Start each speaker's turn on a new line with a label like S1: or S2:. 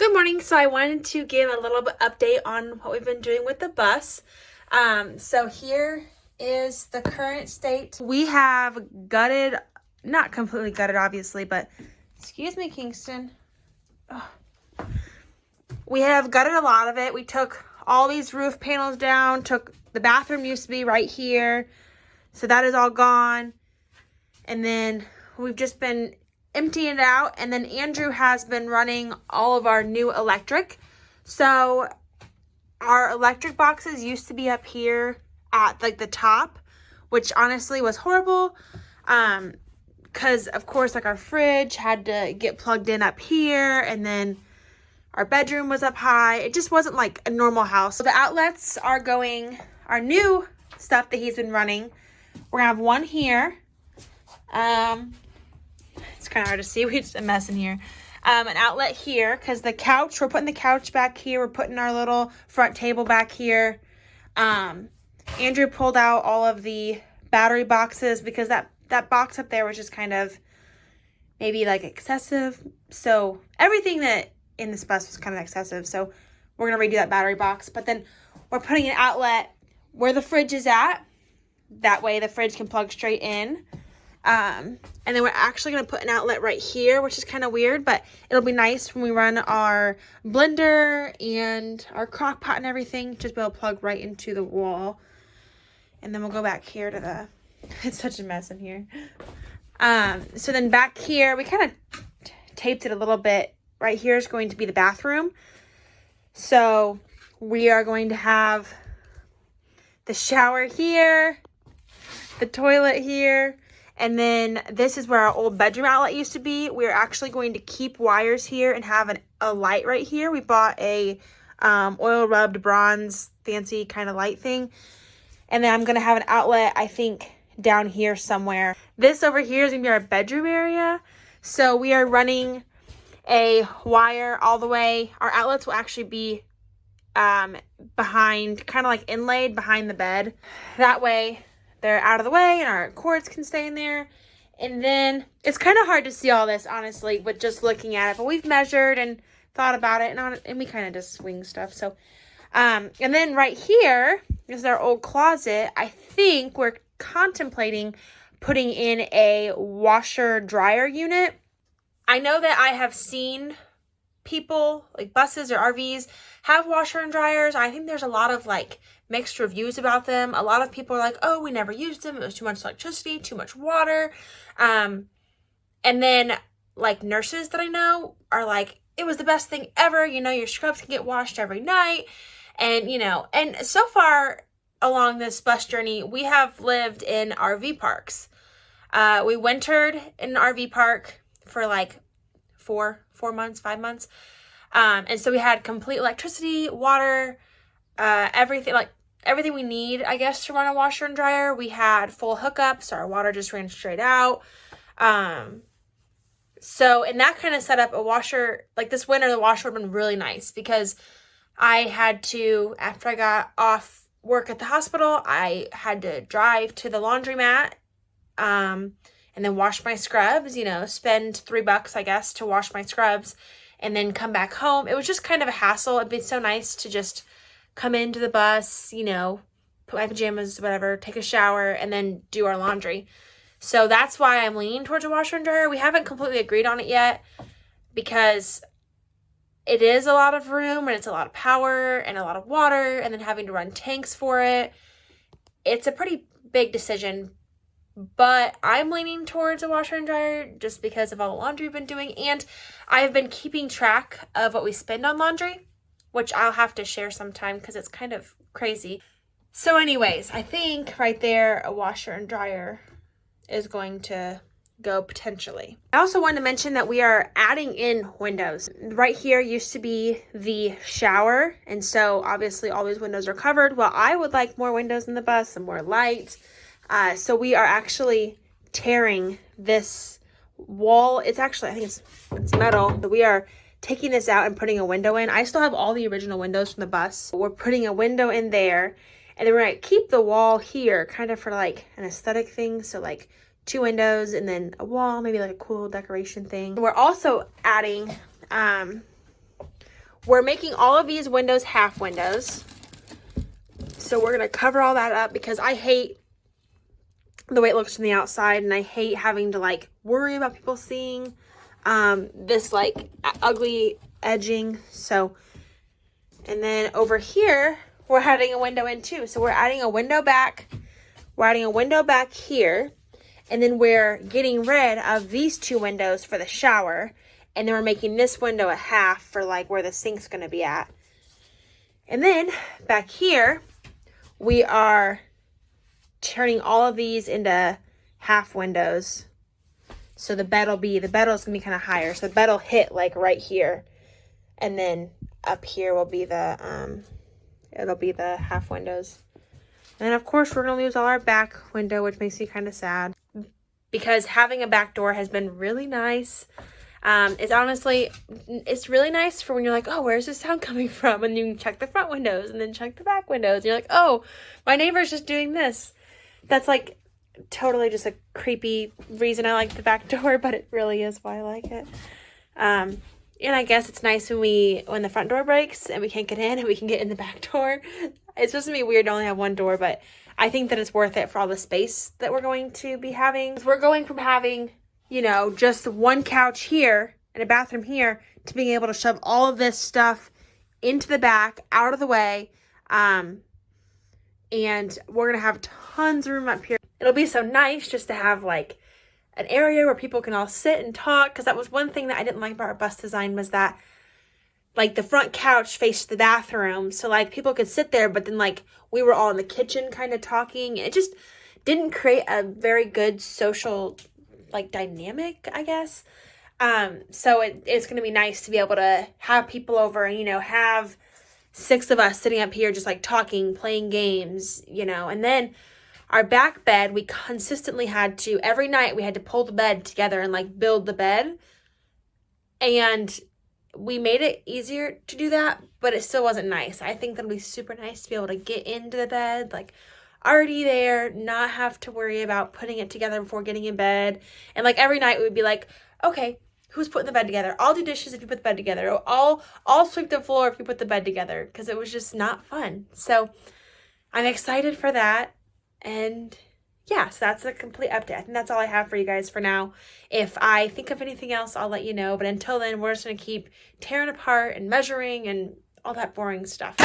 S1: Good morning. So I wanted to give a little bit update on what we've been doing with the bus. So here is the current state. We have gutted, not completely gutted obviously, but excuse me, Kingston. Ugh. We have gutted a lot of it. We took all these roof panels down, the bathroom used to be right here. So that is all gone. And then we've just been emptying it out, and then Andrew has been running all of our new electric. So our electric boxes used to be up here at like the top, which honestly was horrible, because of course like our fridge had to get plugged in up here, and then our bedroom was up high. It just wasn't like a normal house. So the outlets are going, our new stuff that he's been running, we're gonna have one here. It's kind of hard to see. We're just a mess in here. An outlet here, because the couch, we're putting the couch back here. We're putting our little front table back here. Andrew pulled out all of the battery boxes because that box up there was just kind of maybe like excessive. So everything that in this bus was kind of excessive. So we're going to redo that battery box. But then we're putting an outlet where the fridge is at. That way the fridge can plug straight in. And then we're actually going to put an outlet right here, which is kind of weird, but it'll be nice when we run our blender and our crock pot and everything, just be able to plug right into the wall. And then we'll go back here to it's such a mess in here. So then back here, we kind of taped it a little bit. Right here is going to be the bathroom. So we are going to have the shower here, the toilet here. And then this is where our old bedroom outlet used to be. We're actually going to keep wires here and have a light right here. We bought a oil rubbed bronze fancy kind of light thing. And then I'm going to have an outlet, I think, down here somewhere. This over here is going to be our bedroom area. So we are running a wire all the way. Our outlets will actually be behind, kind of like inlaid behind the bed. That way they're out of the way and our cords can stay in there. And then it's kind of hard to see all this, honestly, with just looking at it. But we've measured and thought about it, and we kind of just swing stuff. So, and then right here is our old closet. I think we're contemplating putting in a washer dryer unit. I know that I have seen people, like buses or RVs, have washer and dryers. I think there's a lot of like mixed reviews about them. A lot of people are like, oh, we never used them. It was too much electricity, too much water. And then like nurses that I know are like, it was the best thing ever. You know, your scrubs can get washed every night. And, you know, and so far along this bus journey, we have lived in RV parks. We wintered in an RV park for like 4 months, 5 months. And so we had complete electricity, water, everything we need, I guess, to run a washer and dryer. We had full hookups, so our water just ran straight out. So, and that kind of set up a washer, like this winter, the washer would have been really nice because I had to, after I got off work at the hospital, I had to drive to the laundromat, and then wash my scrubs, you know, spend $3, I guess, to wash my scrubs and then come back home. It was just kind of a hassle. It'd be so nice to just come into the bus, you know, put my pajamas, whatever, take a shower, and then do our laundry. So that's why I'm leaning towards a washer and dryer. We haven't completely agreed on it yet because it is a lot of room and it's a lot of power and a lot of water and then having to run tanks for it. It's a pretty big decision, but I'm leaning towards a washer and dryer just because of all the laundry we've been doing. And I have been keeping track of what we spend on laundry, which I'll have to share sometime because it's kind of crazy. So anyways, I think right there, a washer and dryer is going to go potentially. I also wanted to mention that we are adding in windows. Right here used to be the shower, and so obviously all these windows are covered. Well, I would like more windows in the bus, some more light. So we are actually tearing this wall. It's actually, I think it's metal. But we are taking this out and putting a window in. I still have all the original windows from the bus. We're putting a window in there, and then we're going to keep the wall here kind of for like an aesthetic thing. So like 2 windows and then a wall, maybe like a cool decoration thing. We're also adding we're making all of these windows half windows. So we're going to cover all that up because I hate the way it looks from the outside, and I hate having to like worry about people seeing this like ugly edging. So, and then over here, we're adding a window in too. So we're adding a window back. We're adding a window back here. And then we're getting rid of these two windows for the shower. And then we're making this window a half for like where the sink's going to be at. And then back here, we are turning all of these into half windows. So the bed's going to be kind of higher. So the bed will hit like right here. And then up here will be the, it'll be the half windows. And then of course we're going to lose all our back window, which makes me kind of sad. Because having a back door has been really nice. It's really nice for when you're like, oh, where's this sound coming from? And you can check the front windows and then check the back windows. And you're like, oh, my neighbor's just doing this. That's like totally just a creepy reason I like the back door, but it really is why I like it. And I guess it's nice when the front door breaks and we can't get in and we can get in the back door. It's supposed to be weird to only have one door, but I think that it's worth it for all the space that we're going to be having. We're going from having, you know, just one couch here and a bathroom here to being able to shove all of this stuff into the back, out of the way. And we're going to have tons of room up here. It'll be so nice just to have like an area where people can all sit and talk. Because that was one thing that I didn't like about our bus design, was that like the front couch faced the bathroom. So like people could sit there, but then like we were all in the kitchen kind of talking. And it just didn't create a very good social like dynamic, I guess. So it's going to be nice to be able to have people over and, you know, have 6 of us sitting up here just like talking, playing games, you know. And then our back bed, we consistently had to, every night we had to pull the bed together and like build the bed. And we made it easier to do that, but it still wasn't nice. I think that'll be super nice to be able to get into the bed, like already there, not have to worry about putting it together before getting in bed. And like every night we would be like, okay, who's putting the bed together? I'll do dishes if you put the bed together. I'll sweep the floor if you put the bed together, because it was just not fun. So I'm excited for that. And yeah, so that's a complete update. I think that's all I have for you guys for now. If I think of anything else, I'll let you know. But until then, we're just going to keep tearing apart and measuring and all that boring stuff.